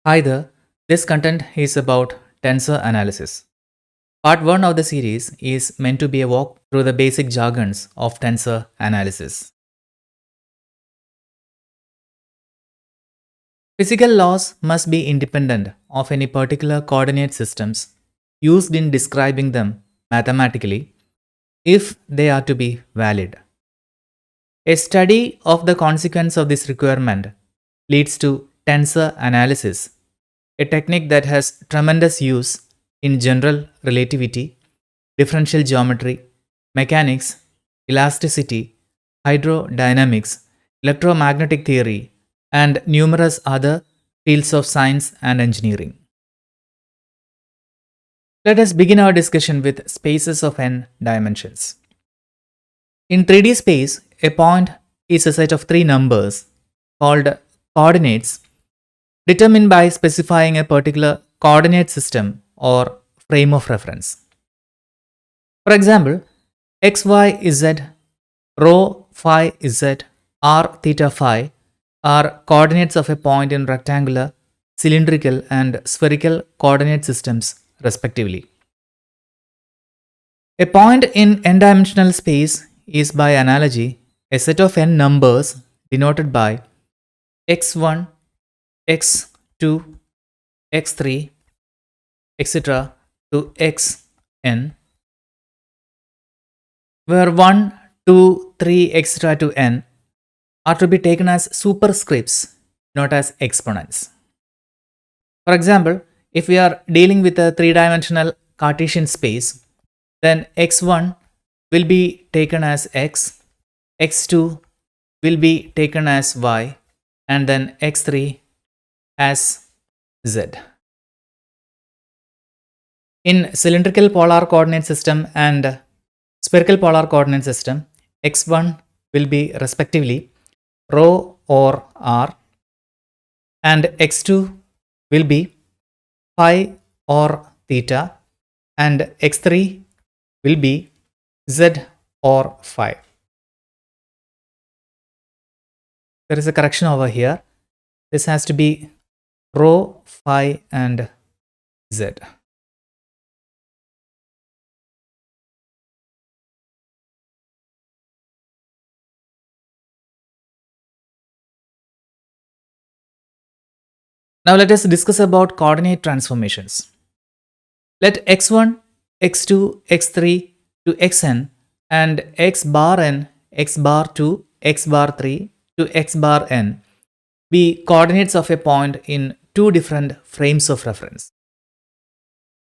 Hi there, this content is about tensor analysis. Part 1 of the series is meant to be a walk through the basic jargons of tensor analysis. Physical laws must be independent of any particular coordinate systems used in describing them mathematically if they are to be valid. A study of the consequence of this requirement leads to tensor analysis, a technique that has tremendous use in general relativity, differential geometry, mechanics, elasticity, hydrodynamics, electromagnetic theory, and numerous other fields of science and engineering. Let us begin our discussion with spaces of n dimensions. In 3D space, a point is a set of three numbers called coordinates determined by specifying a particular coordinate system or frame of reference. For example, x, y, z, rho, phi, z, r, theta, phi are coordinates of a point in rectangular, cylindrical, and spherical coordinate systems, respectively. A point in n-dimensional space is, by analogy, a set of n numbers denoted by x1, x2, x3, etc. to xn, where 1, 2, 3, etc. to n are to be taken as superscripts, not as exponents. For example, if we are dealing with a three-dimensional Cartesian space, then x1 will be taken as x, x2 will be taken as y, and then x3 as z. In cylindrical polar coordinate system and spherical polar coordinate system, x1 will be respectively rho or r, and x2 will be phi or theta, and x3 will be z or phi. There is a correction over here. This has to be rho, phi, and z. Now let us discuss about coordinate transformations. Let x1, x2, x3 to xn and x bar n, x bar 2, x bar 3 to x bar n be coordinates of a point in two different frames of reference.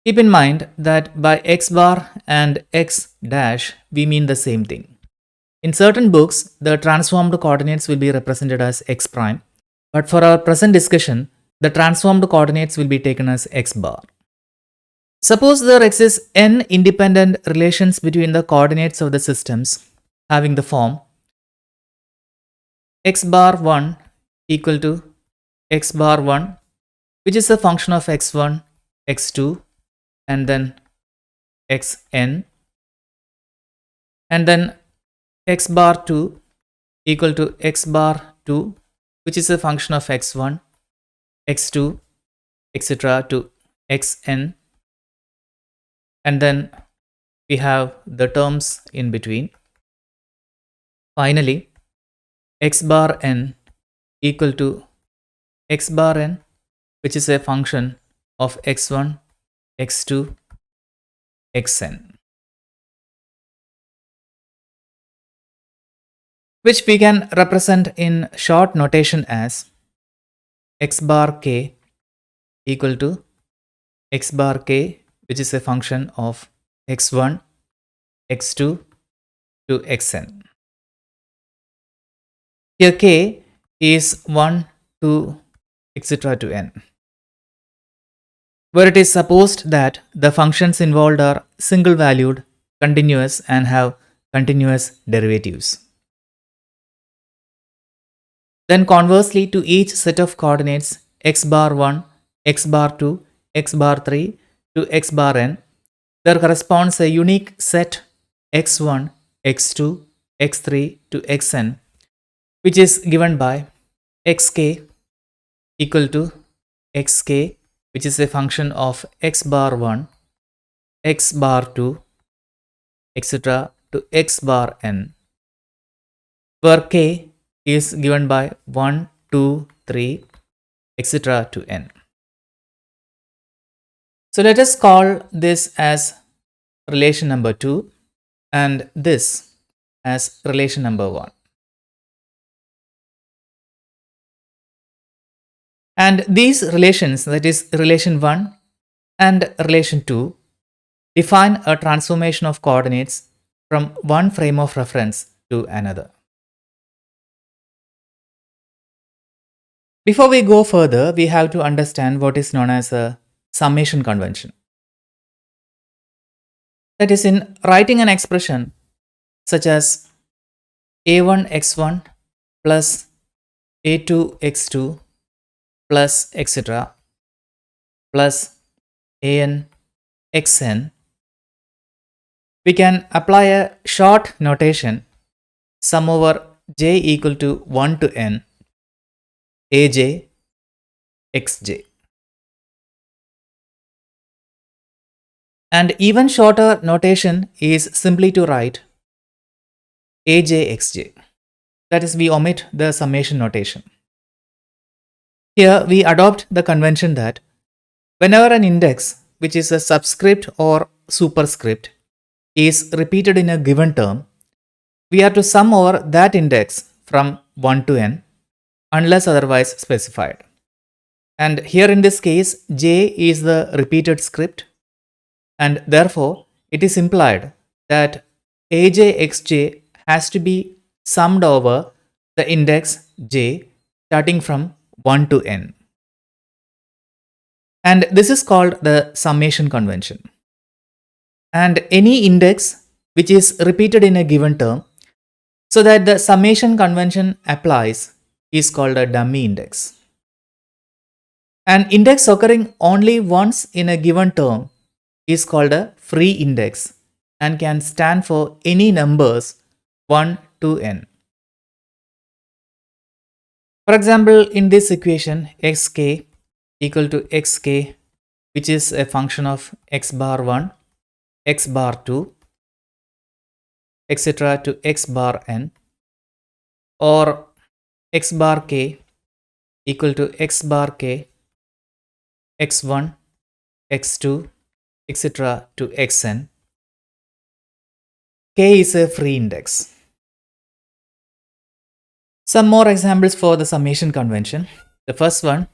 Keep in mind that by x bar and x dash we mean the same thing. In certain books, the transformed coordinates will be represented as x prime, but for our present discussion, the transformed coordinates will be taken as x bar. Suppose there exists n independent relations between the coordinates of the systems having the form x bar 1 equal to x bar 1, which is a function of x1, x2, and then xn, and then x bar 2 equal to x bar 2, which is a function of x1, x2, etc. to xn, and then we have the terms in between. Finally, x bar n equal to x bar n, which is a function of x1, x2, xn, which we can represent in short notation as x bar k equal to x bar k, which is a function of x1, x2 to xn. Here k is 1, 2, etc. to n, where it is supposed that the functions involved are single valued, continuous, and have continuous derivatives. Then conversely, to each set of coordinates x bar 1, x bar 2, x bar 3 to x bar n, there corresponds a unique set x1, x2, x3 to xn, which is given by xk equal to xk, which is a function of x bar 1, x bar 2, etc. to x bar n, where k is given by 1, 2, 3, etc. to n. So let us call this as relation number 2 and this as relation number 1. And these relations, that is relation 1 and relation 2, define a transformation of coordinates from one frame of reference to another. Before we go further, we have to understand what is known as a summation convention. That is, in writing an expression such as a1 x1 plus a2 x2 plus etc. plus an xn, we can apply a short notation sum over j equal to 1 to n aj xj. And even shorter notation is simply to write aj xj. That is, we omit the summation notation. Here we adopt the convention that whenever an index, which is a subscript or superscript, is repeated in a given term, we are to sum over that index from 1 to n unless otherwise specified. And here in this case, j is the repeated script, and therefore it is implied that aj xj has to be summed over the index j starting from 1 to n. And this is called the summation convention. And any index which is repeated in a given term so that the summation convention applies is called a dummy index. An index occurring only once in a given term is called a free index and can stand for any numbers 1 to n. For example, in this equation, xk equal to xk, which is a function of x bar 1, x bar 2, etc. to x bar n, or x bar k equal to x bar k, x1, x2, etc. to xn, k is a free index. Some more examples for the summation convention. The first one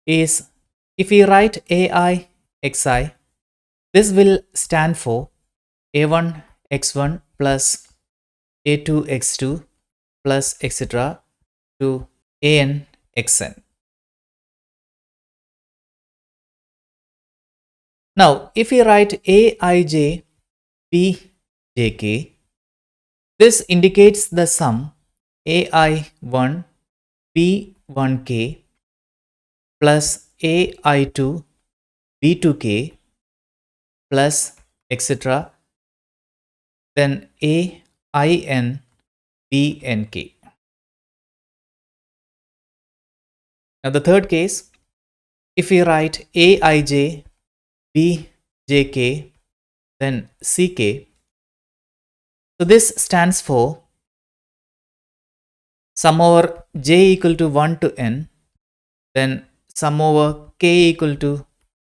is if we write ai xi, this will stand for a1 x1 plus a2 x2 plus etc. to an xn. Now, if we write aij bjk, this indicates the sum ai1 b1k plus ai2 b2k plus etc. then ain bnk. Now the third case, if we write aij bjk then ck, so this stands for sum over j equal to 1 to n, then sum over k equal to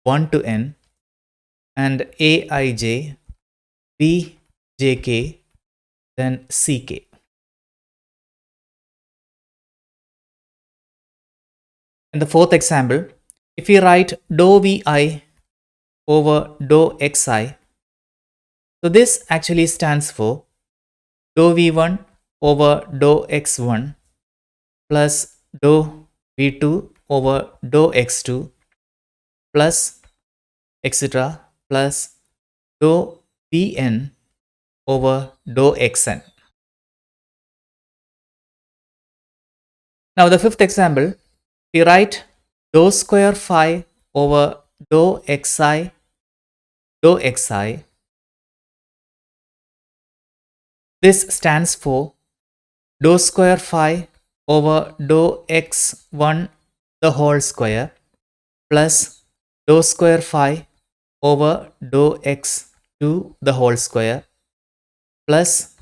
1 to n, and aij bjk then ck. In the fourth example, if we write dou vi over dou xi, so this actually stands for dou v1 over dou x1 plus dou v2 over dou x2 plus etc. plus dou vn over dou xn. Now the fifth example, we write dou square phi over dou xi. This stands for dou square phi over dou x1 the whole square plus dou square phi over dou x2 the whole square plus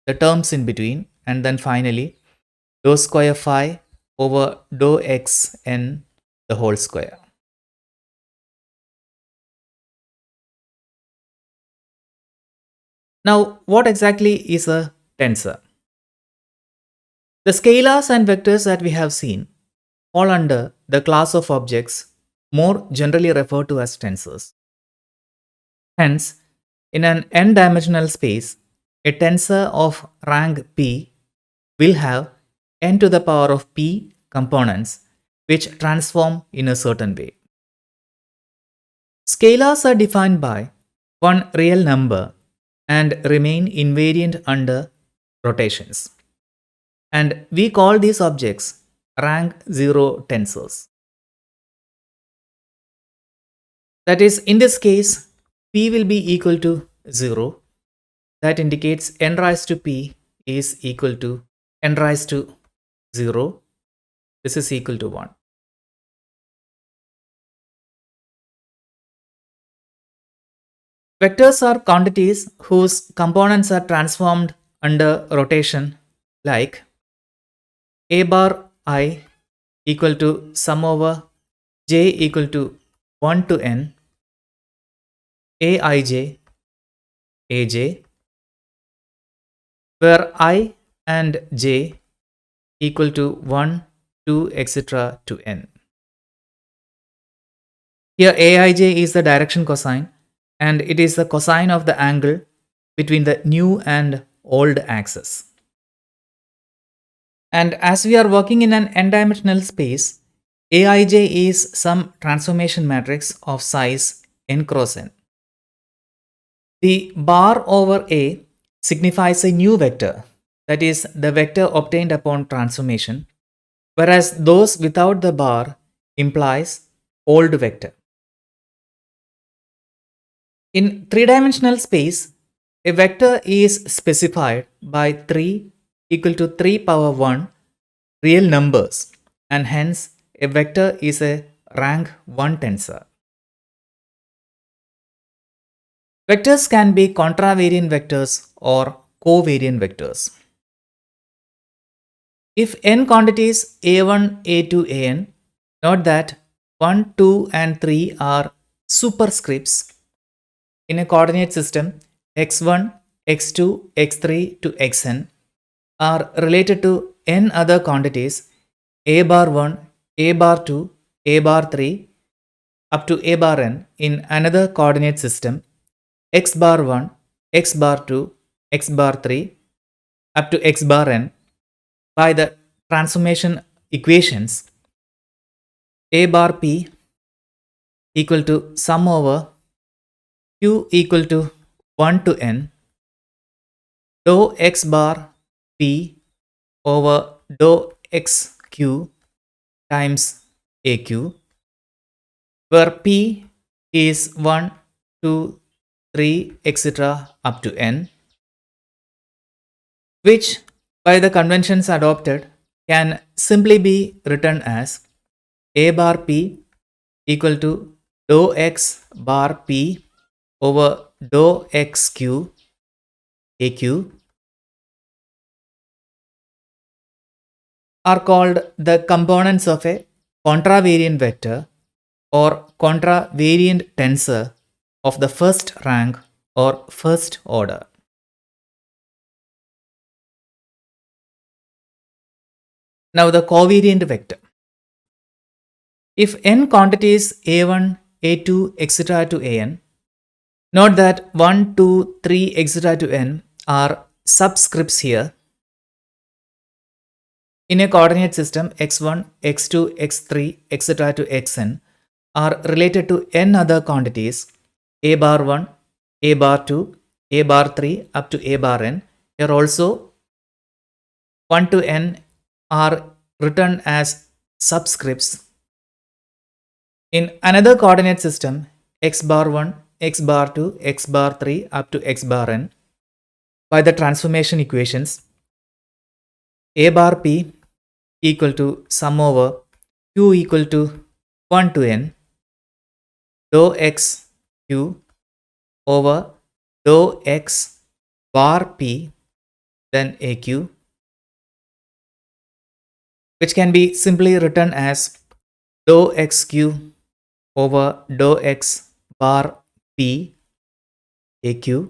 the terms in between, and then finally dou square phi over dou xn the whole square. Now, what exactly is a tensor? The scalars and vectors that we have seen fall under the class of objects more generally referred to as tensors. Hence, in an n-dimensional space, a tensor of rank p will have n to the power of p components which transform in a certain way. Scalars are defined by one real number and remain invariant under rotations. And we call these objects rank 0 tensors. That is, in this case, p will be equal to 0. That indicates n raised to p is equal to n raised to 0. This is equal to 1. Vectors are quantities whose components are transformed under rotation, like a bar I equal to sum over j equal to 1 to n, aij, aj, where I and j equal to 1, 2, etc. to n. Here aij is the direction cosine, and it is the cosine of the angle between the new and old axis. And as we are working in an n-dimensional space, aij is some transformation matrix of size n cross n. The bar over A signifies a new vector, that is, the vector obtained upon transformation, whereas those without the bar implies old vector. In three-dimensional space, a vector is specified by 3 equal to 3 power 1 real numbers, and hence a vector is a rank 1 tensor. Vectors can be contravariant vectors or covariant vectors. If n quantities a1, a2, an, note that 1, 2 and 3 are superscripts in a coordinate system. x1, x2, x3 to xn are related to n other quantities a bar 1, a bar 2, a bar 3 up to a bar n in another coordinate system x bar 1, x bar 2, x bar 3 up to x bar n by the transformation equations a bar p equal to sum over q equal to 1 to n dou x bar p over dou x q times aq, where p is 1, 2, 3, etc. up to n, which by the conventions adopted can simply be written as a bar p equal to dou x bar p over dou x q aq are called the components of a contravariant vector or contravariant tensor of the first rank or first order. Now the covariant vector. If n quantities a1, a2, etc. to an, note that 1, 2, 3, etc. to n are subscripts here. In a coordinate system, x1, x2, x3, etc. to xn are related to n other quantities a bar 1, a bar 2, a bar 3 up to a bar n. Here also 1 to n are written as subscripts. In another coordinate system, x bar 1, x bar 2, x bar 3 up to x bar n, by the transformation equations a bar p equal to sum over q equal to 1 to n dou x q over dou x bar p, then aq, which can be simply written as dou xq over dou x bar p aq,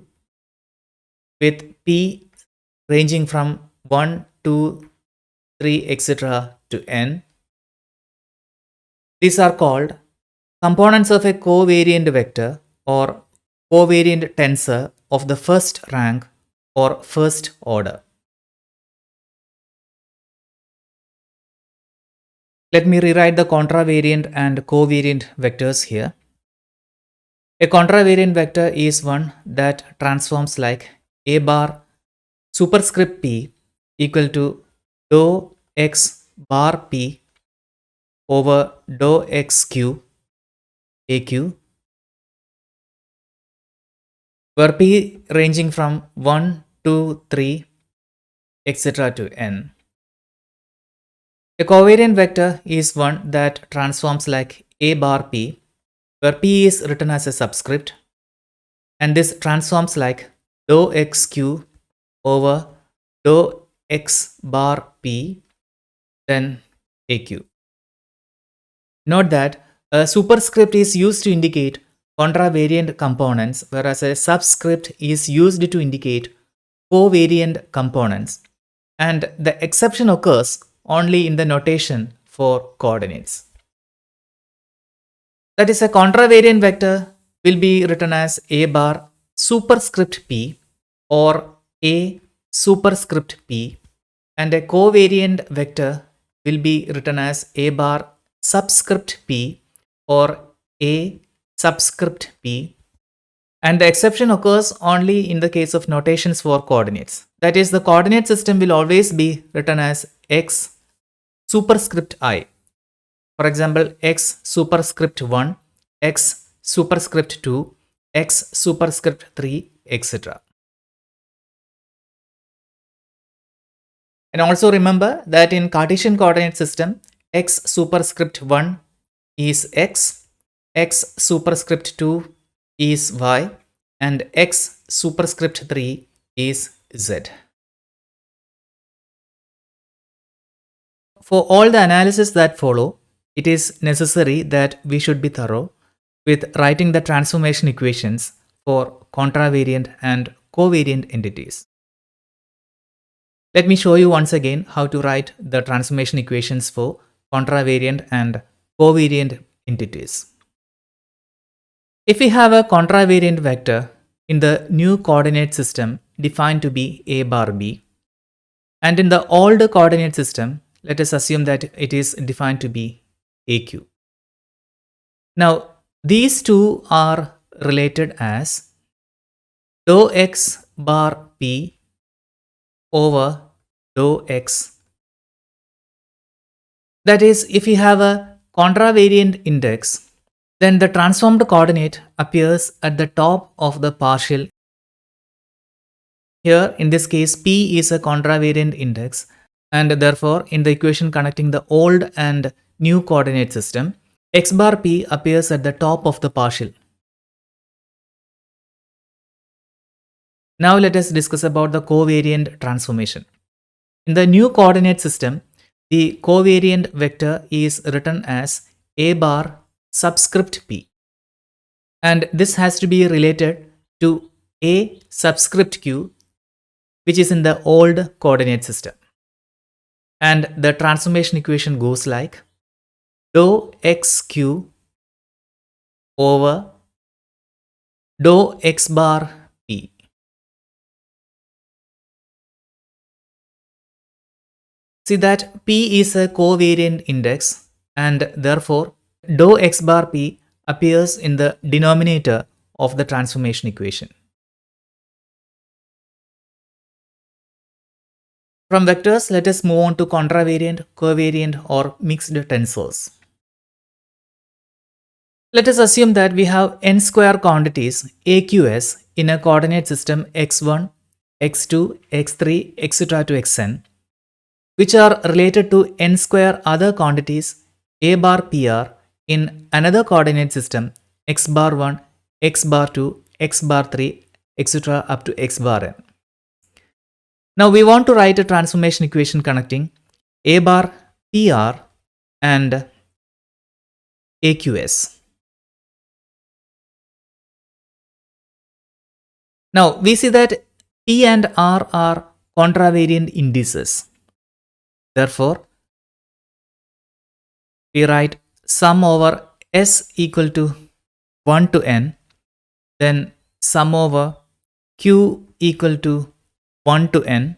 with p ranging from 1, 2, 3, etc. to n. These are called components of a covariant vector or covariant tensor of the first rank or first order. Let me rewrite the contravariant and covariant vectors here. A contravariant vector is one that transforms like a bar superscript p equal to dou x bar p over dou xq aq, where p ranging from 1, 2, 3, etc. to n. A covariant vector is one that transforms like a bar p, where p is written as a subscript, and this transforms like dou xq over dou x bar p, then aq. Note that a superscript is used to indicate contravariant components, whereas a subscript is used to indicate covariant components, and the exception occurs only in the notation for coordinates. That is, a contravariant vector will be written as a bar superscript p or a superscript p, and a covariant vector will be written as a bar subscript p or a subscript p, and the exception occurs only in the case of notations for coordinates. That is, the coordinate system will always be written as x superscript I. For example, x superscript 1, x superscript 2, x superscript 3, etc. And also remember that in Cartesian coordinate system, x superscript 1 is x, x superscript 2 is y, and x superscript 3 is z. For all the analysis that follow, it is necessary that we should be thorough with writing the transformation equations for contravariant and covariant entities. Let me show you once again how to write the transformation equations for contravariant and covariant entities. If we have a contravariant vector in the new coordinate system defined to be a bar b, and in the old coordinate system, let us assume that it is defined to be aq. Now, these two are related as dou x bar p over dou x. That is, if we have a contravariant index, then the transformed coordinate appears at the top of the partial. Here, in this case, p is a contravariant index, and therefore, in the equation connecting the old and new coordinate system, x bar p appears at the top of the partial. Now let us discuss about the covariant transformation. In the new coordinate system, the covariant vector is written as a bar subscript p, and this has to be related to a subscript q, which is in the old coordinate system. And the transformation equation goes like dou xq over dou x bar p. See that p is a covariant index, and therefore dou x bar p appears in the denominator of the transformation equation. From vectors, let us move on to contravariant, covariant, or mixed tensors. Let us assume that we have n square quantities AQS in a coordinate system x1, x2, x3, etc. to xn, which are related to n square other quantities a bar pr in another coordinate system x bar 1, x bar 2, x bar 3, etc. up to x bar n. Now we want to write a transformation equation connecting a bar PR and AQS. Now we see that P and R are contravariant indices. Therefore, we write sum over S equal to 1 to n, then sum over Q equal to 1 to n,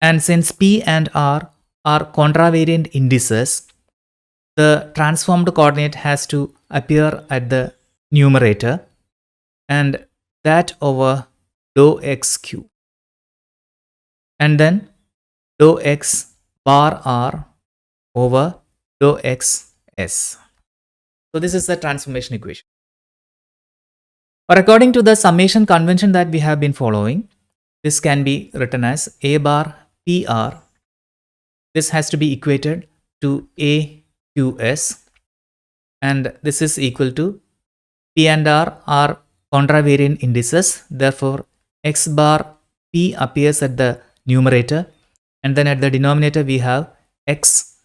and since P and R are contravariant indices, the transformed coordinate has to appear at the numerator, and that over dou xq, and then dou x bar r over dou xs. So this is the transformation equation. Or according to the summation convention that we have been following, this can be written as a bar PR. This has to be equated to AQS, and this is equal to P and R are contravariant indices. Therefore, x bar P appears at the numerator, and then at the denominator we have x.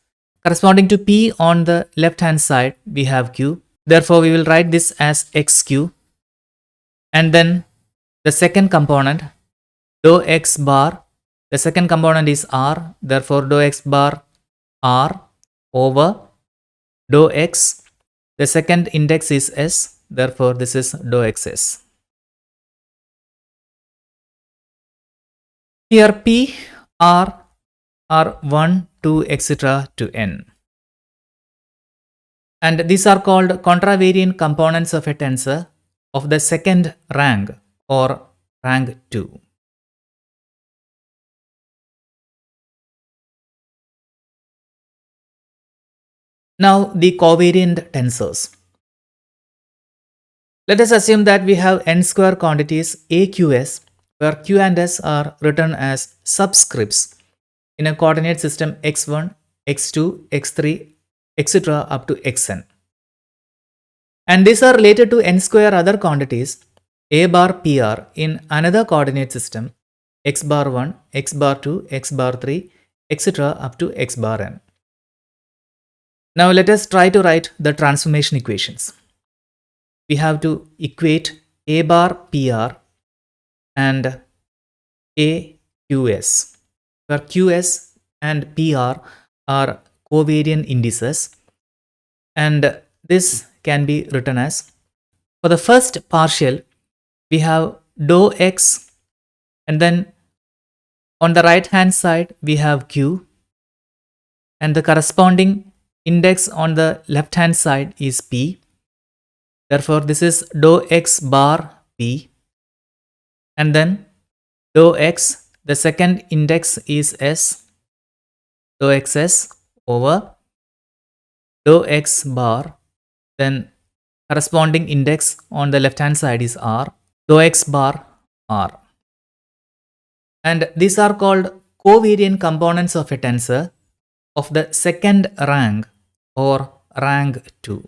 Corresponding to P on the left hand side we have Q. Therefore, we will write this as xq, and then the second component dou x bar, the second component is r, therefore dou x bar r over dou x, the second index is s, therefore this is dou xs. Here P, R are 1, 2, etc. to n. And these are called contravariant components of a tensor of the second rank or rank 2. Now the covariant tensors. Let us assume that we have n square quantities AQS, where Q and S are written as subscripts in a coordinate system x1, x2, x3, etc. up to xn. And these are related to n square other quantities a bar PR in another coordinate system x bar 1, x bar 2, x bar 3, etc. up to x bar n. Now let us try to write the transformation equations. We have to equate a bar PR and AQS, where QS and PR are covariant indices, and this can be written as, for the first partial we have dou x, and then on the right hand side we have Q, and the corresponding index on the left hand side is P. Therefore this is dou x bar P, and then dou x, the second index is S, dou xs over dou x bar, then corresponding index on the left hand side is R, dou x bar R. And these are called covariant components of a tensor of the second rank or rank 2.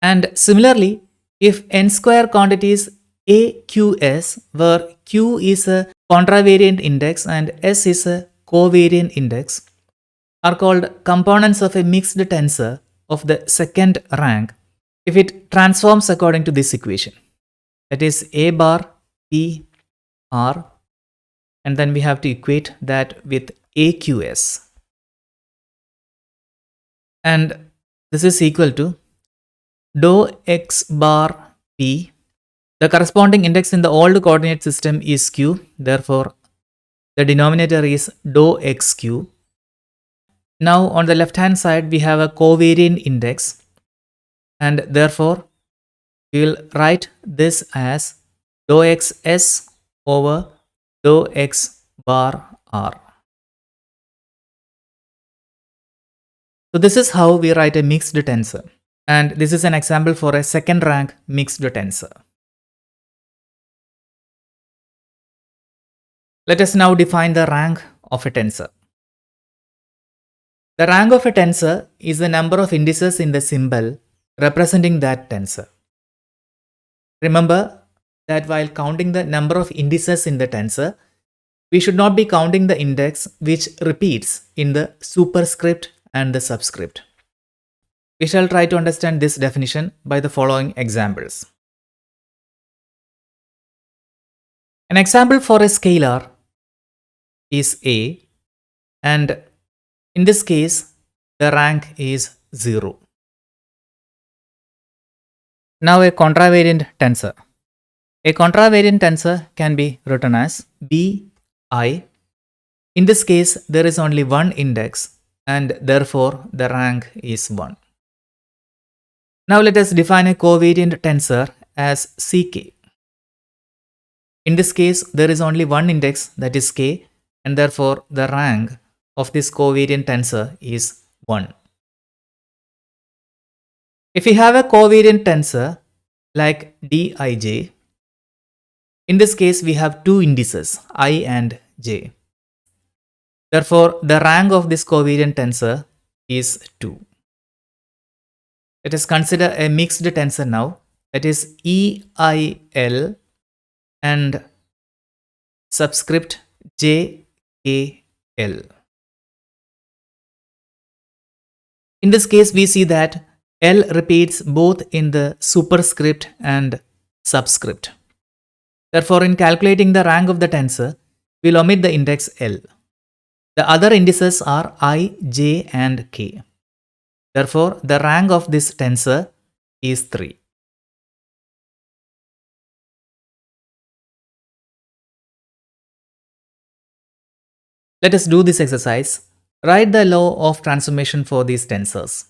And similarly, if n square quantities AQS, where Q is a contravariant index and S is a covariant index, are called components of a mixed tensor of the second rank if it transforms according to this equation. That is a bar P R, and then we have to equate that with AQS. And this is equal to dou x bar P. The corresponding index in the old coordinate system is Q, therefore the denominator is dou xq. Now on the left hand side we have a covariant index, and therefore we will write this as dou xs over dou x bar R. So this is how we write a mixed tensor, and this is an example for a second rank mixed tensor. Let us now define the rank of a tensor. The rank of a tensor is the number of indices in the symbol representing that tensor. Remember that while counting the number of indices in the tensor, we should not be counting the index which repeats in the superscript and the subscript. We shall try to understand this definition by the following examples. An example for a scalar is A, and in this case, the rank is 0. Now a contravariant tensor. A contravariant tensor can be written as Bi. In this case, there is only one index and therefore the rank is 1. Now let us define a covariant tensor as Ck. In this case, there is only one index, that is k, and therefore the rank of this covariant tensor is 1. If we have a covariant tensor like Dij, in this case we have two indices I and j. Therefore, the rank of this covariant tensor is 2. Let us consider a mixed tensor now, that is EIL and subscript JKL. In this case, we see that L repeats both in the superscript and subscript. Therefore, in calculating the rank of the tensor, we will omit the index L. The other indices are I, J and K. Therefore, the rank of this tensor is 3. Let us do this exercise. Write the law of transformation for these tensors.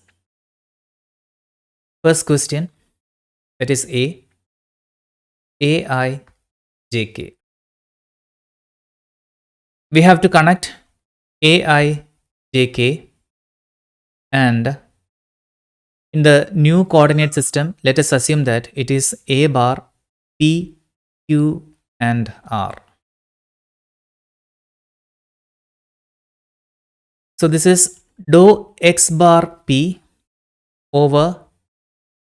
First question, that is AI, JK. We have to connect AI, JK, and in the new coordinate system, let us assume that it is A bar, P, Q, and R. So this is dou x bar P over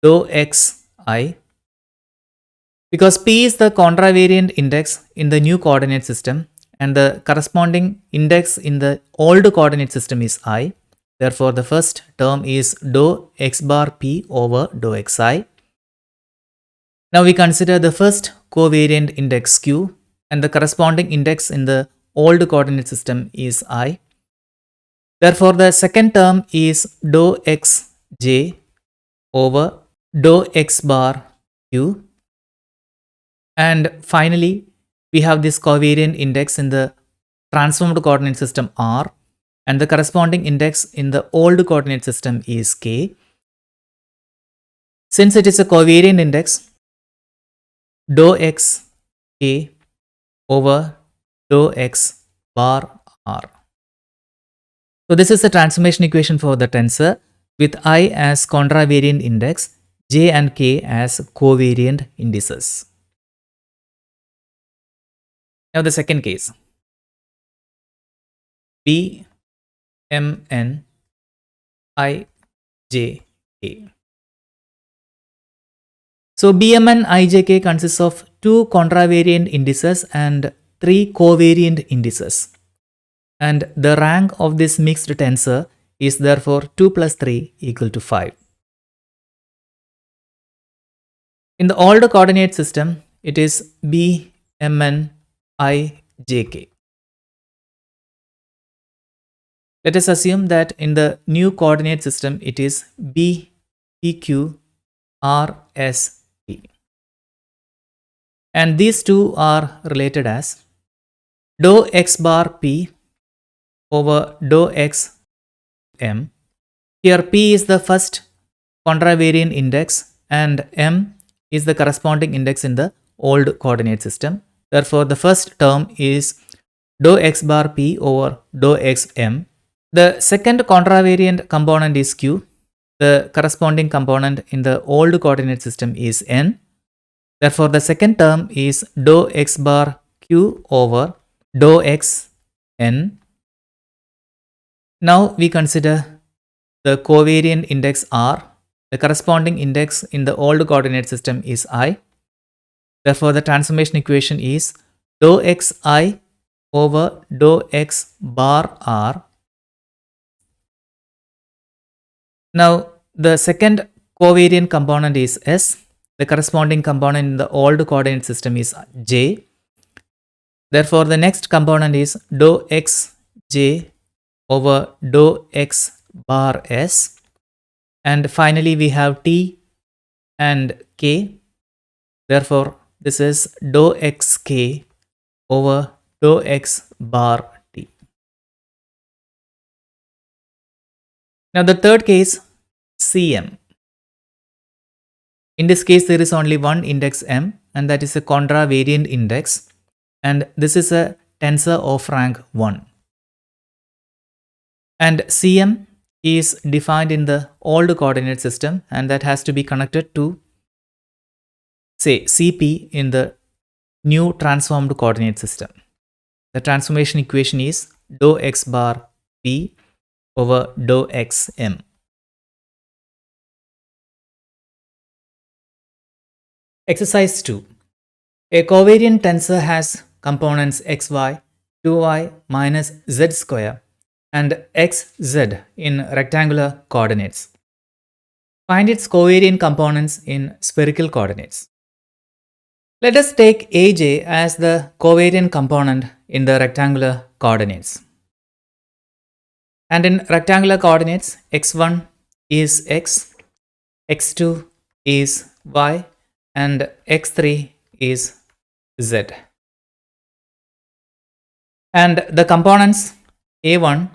dou xi, because P is the contravariant index in the new coordinate system and the corresponding index in the old coordinate system is I. Therefore, the first term is dou x bar P over dou xi. Now we consider the first covariant index Q and the corresponding index in the old coordinate system is I. Therefore, the second term is dou xj over dou x bar Q. And finally, we have this covariant index in the transformed coordinate system R, and the corresponding index in the old coordinate system is K. Since it is a covariant index, dou x K over dou x bar R. So this is the transformation equation for the tensor with I as contravariant index, J and K as covariant indices. Now the second case, B, M, N, I, J, K. So BMN IJK consists of 2 contravariant indices and 3 covariant indices. And the rank of this mixed tensor is therefore 2 plus 3 equal to 5. In the old coordinate system, it is BMN IJK. Let us assume that in the new coordinate system, it is BPQ RSP. And these two are related as dou x bar P over dou x M. Here P is the first contravariant index and M is the corresponding index in the old coordinate system. Therefore, the first term is dou x bar P over dou x M. The second contravariant component is Q. The corresponding component in the old coordinate system is N. Therefore, the second term is dou x bar Q over dou x N. Now we consider the covariant index R. The corresponding index in the old coordinate system is I. Therefore, the transformation equation is dou xi over dou x bar R. Now, the second covariant component is S. The corresponding component in the old coordinate system is J. Therefore, the next component is dou xj over dou x bar S. And finally, we have T and K. Therefore, this is dou xk over dou x bar T. Now, the third case, Cm. In this case, there is only one index m, and that is a contravariant index, and this is a tensor of rank 1. And Cm is defined in the old coordinate system, and that has to be connected to, say, Cp in the new transformed coordinate system. The transformation equation is dou x bar p over dou xm. Exercise 2. A covariant tensor has components xy, 2y minus z square and xz in rectangular coordinates. Find its covariant components in spherical coordinates. Let us take aj as the covariant component in the rectangular coordinates. And in rectangular coordinates, x1 is x, x2 is y, and x3 is z. And the components a1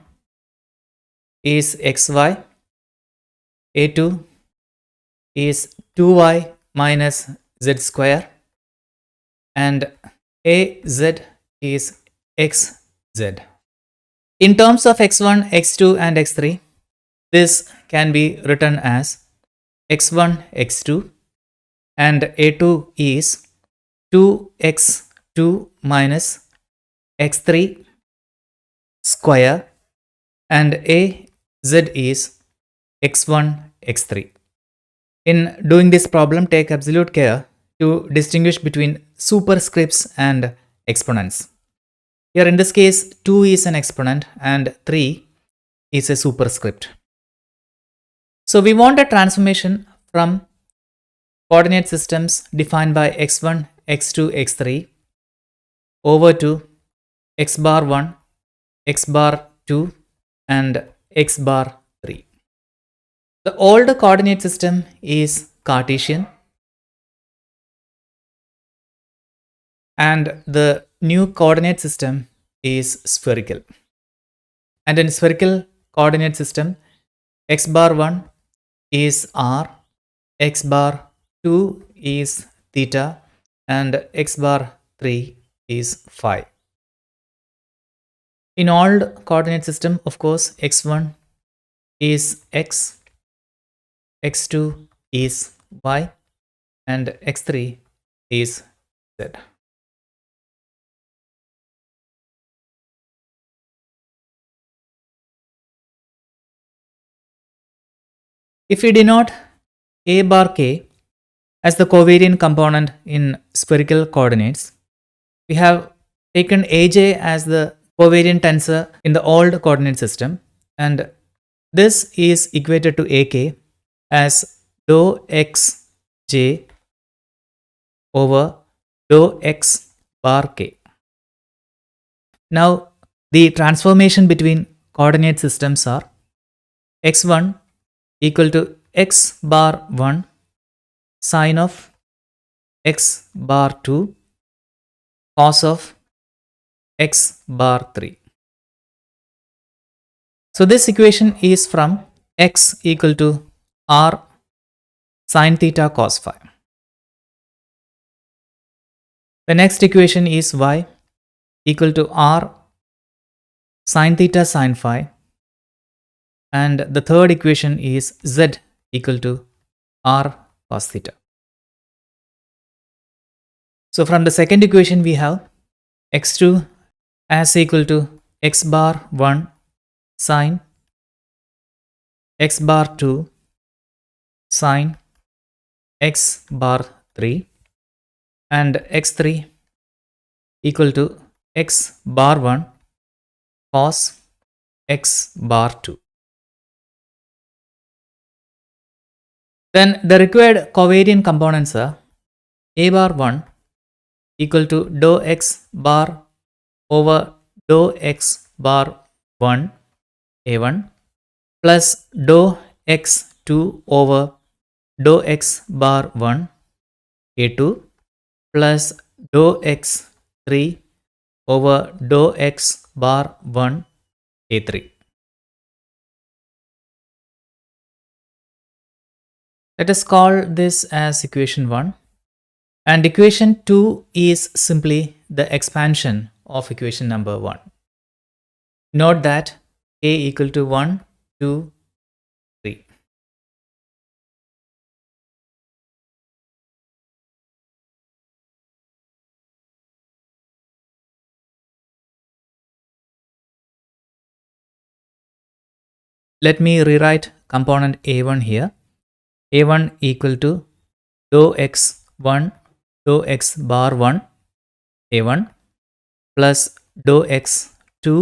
is xy, a2 is 2y minus z square, and az is xz. In terms of x1, x2 and x3, this can be written as x1, x2, and a2 is 2x2 minus x3 square, and az is x1, x3. In doing this problem, take absolute care to distinguish between superscripts and exponents. Here in this case, 2 is an exponent and 3 is a superscript. So we want a transformation from coordinate systems defined by x1, x2, x3 over to x bar 1, x bar 2 and x bar 3. The old coordinate system is Cartesian and the new coordinate system is spherical. And in spherical coordinate system, x bar 1 is r, x bar 2 is theta, and x bar 3 is phi. In old coordinate system, of course, x1 is x, x2 is y, and x3 is z. If we denote a bar k as the covariant component in spherical coordinates, we have taken aj as the covariant tensor in the old coordinate system, and this is equated to ak as dou xj over dou x bar k. Now, the transformation between coordinate systems are x1 equal to x bar 1 sine of x bar 2 cos of x bar 3. So this equation is from x equal to r sine theta cos phi. The next equation is y equal to r sine theta sine phi, and the third equation is z equal to r cos theta. So from the second equation we have x2 as equal to x bar 1 sine x bar 2 sine x bar 3 and x3 equal to x bar 1 cos x bar 2. Then the required covariant components are a bar 1 equal to dou x bar over dou x bar 1 a1 plus dou x2 over dou x bar 1 a2 plus dou x3 over dou x bar 1 a3. Let us call this as equation 1, and equation 2 is simply the expansion of equation number 1. Note that a equal to 1, 2, 3. Let me rewrite component a1 here. a1 equal to dou x1 dou x bar 1 a1 plus dou x2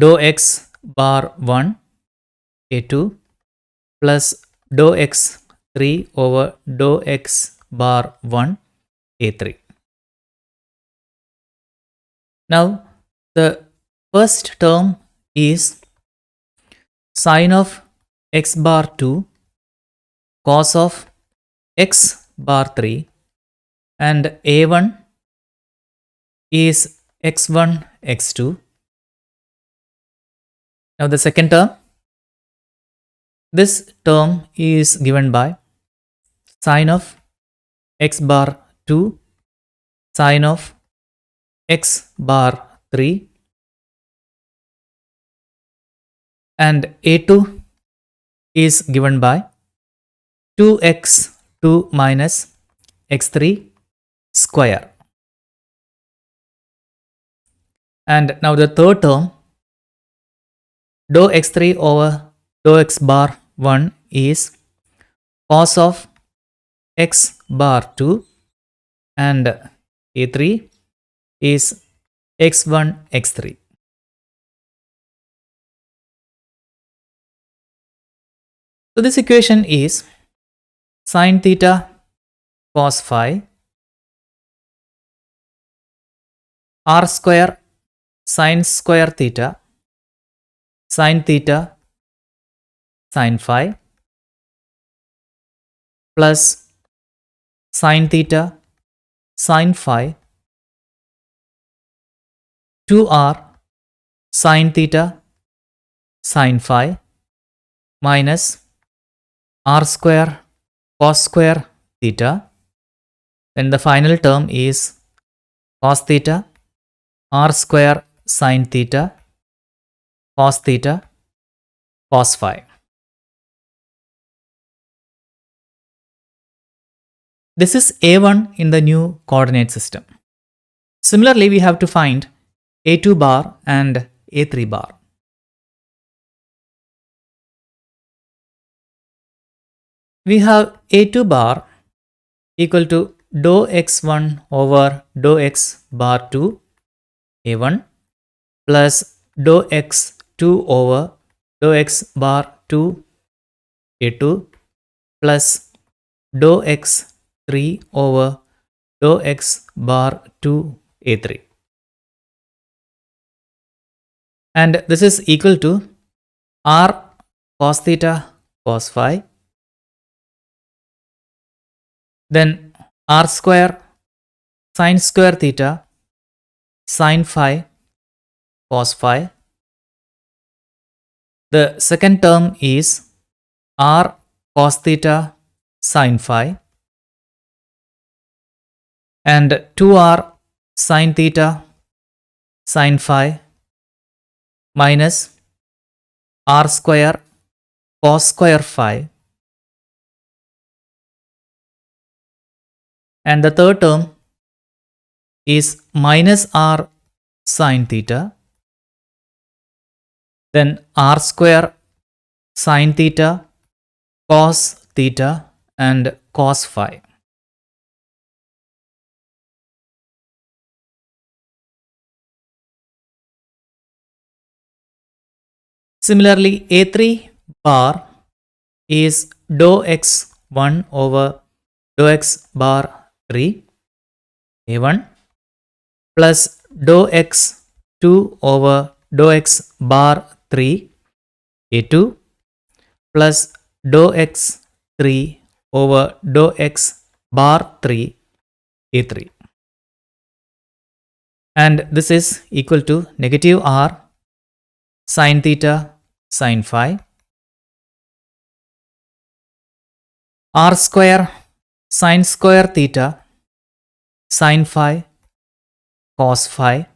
dou x bar 1 a2 plus dou x3 over dou x bar 1 a3. Now the first term is sine of x bar 2 cos of x bar 3 and a1 is x1 x2. Now the second term, this term is given by sine of x bar 2 sine of x bar 3 and a2 is given by 2x2 minus x3 square. And now the third term, dou x3 over dou x bar 1 is cos of x bar 2 and a3 is x1 x3. So this equation is sine theta cos phi r square sine square theta sine theta sine phi plus sine theta sine phi 2r sine theta sine phi minus r square cos square theta. Then the final term is cos theta r square sine theta cos theta cos phi. This is a1 in the new coordinate system. Similarly, we have to find a2 bar and a3 bar. We have a2 bar equal to dou x1 over dou x bar 2 a1 plus dou x2 over dou x bar 2 a2 plus dou x3 over dou x bar 2 a3. And this is equal to r cos theta cos phi, then r square sine square theta sine phi cos phi. The second term is r cos theta sine phi and 2r sine theta sine phi minus r square cos square phi, and the third term is minus r sine theta, then r square sin theta, cos theta, and cos phi. Similarly, A3 bar is dou x1 over dou x bar 3, A1, plus dou x2 over dou x bar 3, A2, plus dou x3 over dou x bar 3, A3. And this is equal to negative r sin theta sin phi, r square sin square theta sin phi cos phi,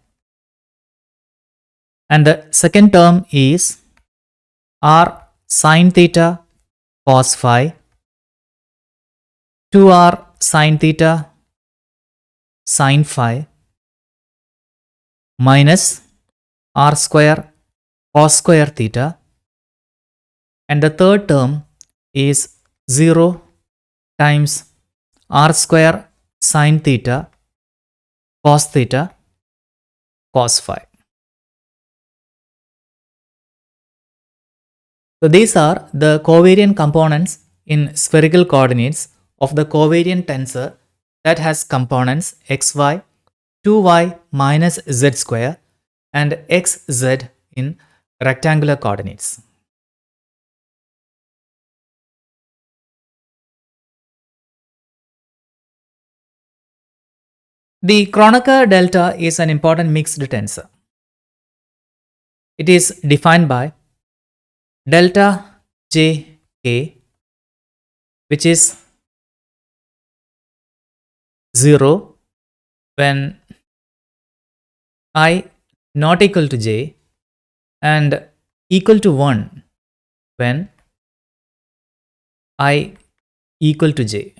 and the second term is r sin theta cos phi, 2r sin theta sin phi minus r square cos square theta, and the third term is 0 times r square sin theta cos theta cos phi. So these are the covariant components in spherical coordinates of the covariant tensor that has components xy, 2y minus z square, and xz in rectangular coordinates. The Kronecker delta is an important mixed tensor. It is defined by delta j k, which is 0 when I not equal to j and equal to 1 when I equal to j.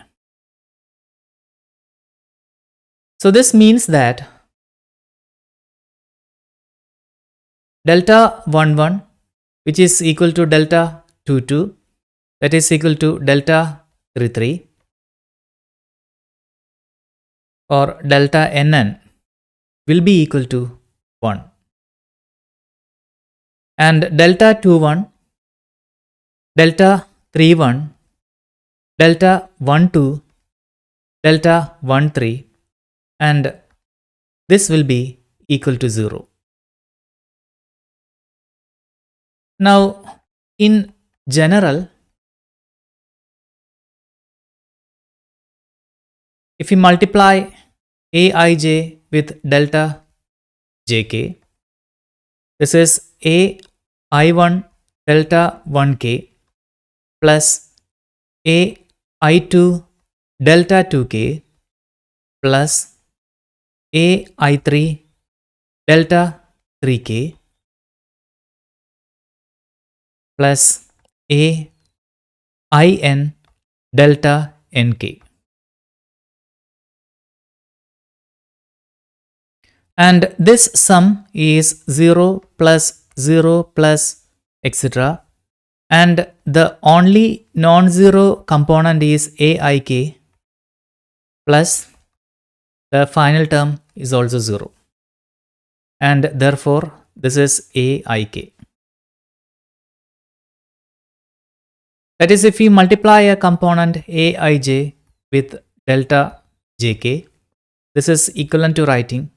So this means that delta 1 1, which is equal to delta 2 2, that is equal to delta 3 3, or delta nn will be equal to 1. And delta 2 1, delta 3 1, delta 1 2, delta 1 3, and this will be equal to 0. Now, in general, if we multiply aij with delta jk, this is ai1 delta 1k plus ai2 delta 2k plus ai3 delta 3k plus ain delta nk. And this sum is 0 plus 0 plus etc. And the only non-zero component is aik plus the final term is also 0. And therefore, this is aik. That is, if we multiply a component aij with delta jk, this is equivalent to writing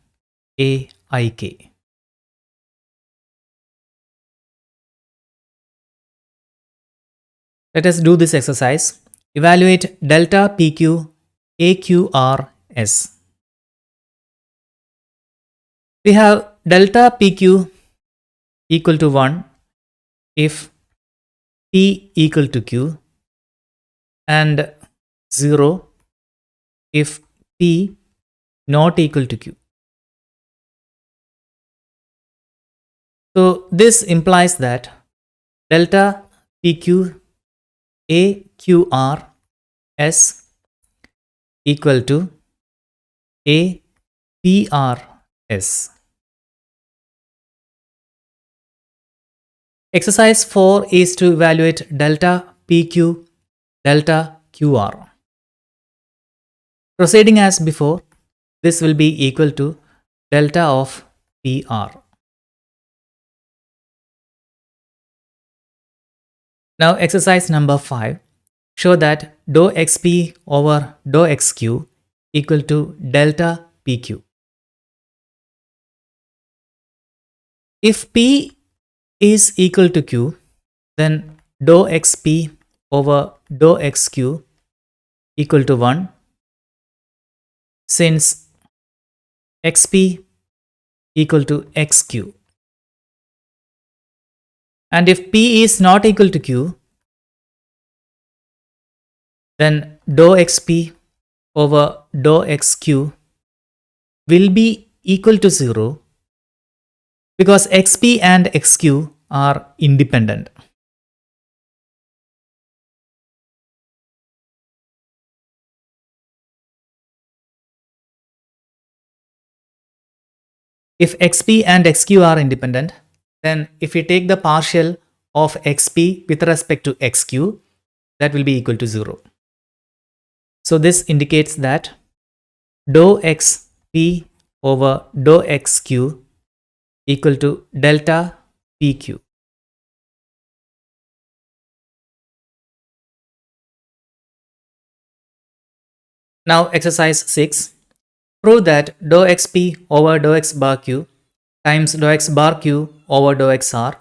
aik. Let us do this exercise. Evaluate delta pq aqrs. We have delta pq equal to 1 if p equal to q and 0 if p not equal to q. So this implies that delta pq aqrs equal to aprs. Exercise 4 is to evaluate delta PQ, delta QR. Proceeding as before, this will be equal to delta of PR. Now exercise number 5. Show that dou xp over dou xq equal to delta PQ. If P is equal to Q, then dou xp over dou xq equal to 1, since xp equal to xq. And if P is not equal to Q, then dou xp over dou xq will be equal to 0 because xp and xq are independent. If xp and xq are independent, then if we take the partial of xp with respect to xq, that will be equal to 0. So this indicates that dou xp over dou xq equal to delta PQ. Now exercise 6. Prove that dou xp over dou x bar q times dou x bar q over dou xr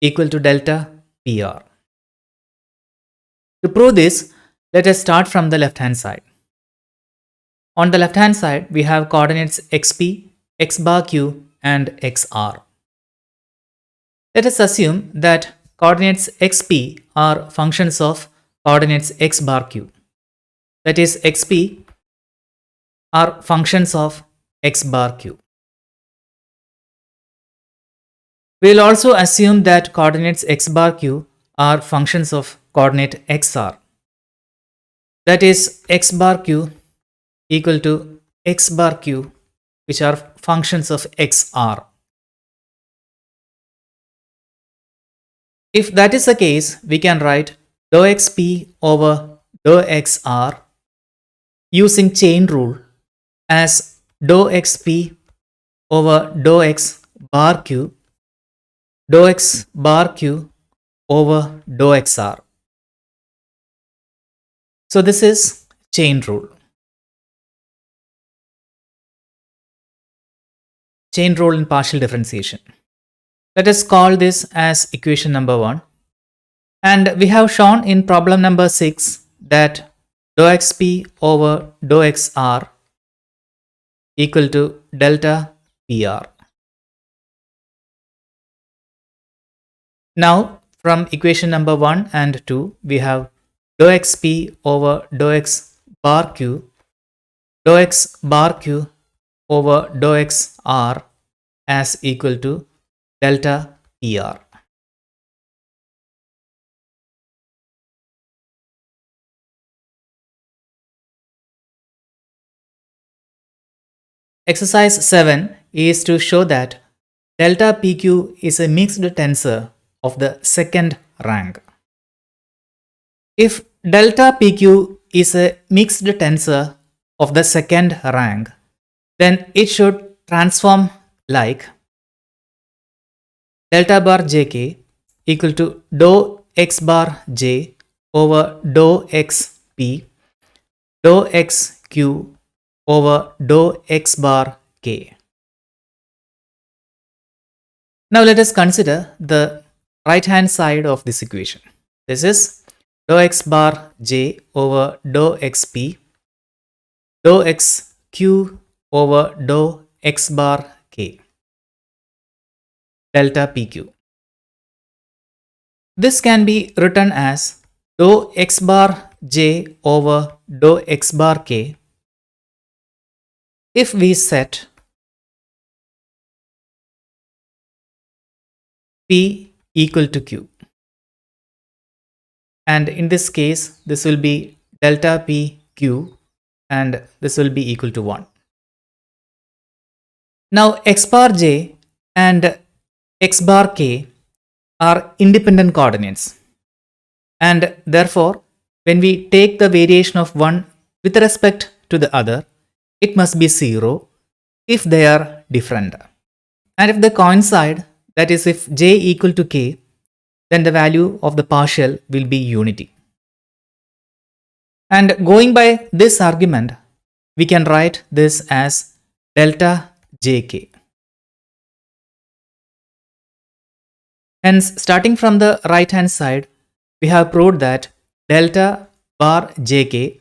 equal to delta PR. To prove this, let us start from the left hand side. On the left hand side, we have coordinates xp, x bar q and xr. Let us assume that coordinates xp are functions of coordinates x bar q. That is, xp are functions of x bar q. We will also assume that coordinates x bar q are functions of coordinate xr. That is, x bar q equal to x bar q, which are functions of xr. If that is the case, we can write dou xp over dou xr using chain rule as dou xp over dou x bar q, dou x bar q over dou xr. So this is chain rule. Chain rule in partial differentiation. Let us call this as equation number 1. And we have shown in problem number 6 that dou xp over dou xr equal to delta PR. Now from equation number 1 and 2, we have dou xp over dou x bar q, dou x bar q over dou xr as equal to delta PR. Exercise 7 is to show that delta PQ is a mixed tensor of the second rank. If delta PQ is a mixed tensor of the second rank, then it should transform like delta bar jk equal to dou x bar j over dou x p, dou x q over dou x bar k. Now let us consider the right hand side of this equation. This is dou x bar j over dou x p, dou x q over dou x bar k, delta PQ. This can be written as dou x bar j over dou x bar k if we set P equal to Q. And in this case, this will be delta PQ and this will be equal to 1. Now x bar j and x bar k are independent coordinates. And therefore, when we take the variation of one with respect to the other, it must be 0 if they are different. And if they coincide, that is if j equal to k, then the value of the partial will be unity. And going by this argument, we can write this as delta jk. Hence, starting from the right hand side, we have proved that delta bar jk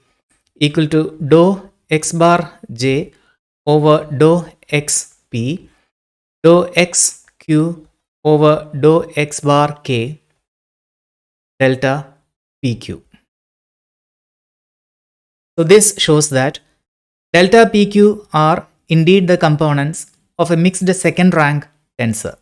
equal to dou x bar j over dou x p, dou x q over dou x bar k delta pq. So this shows that delta pq are indeed the components of a mixed second rank tensor.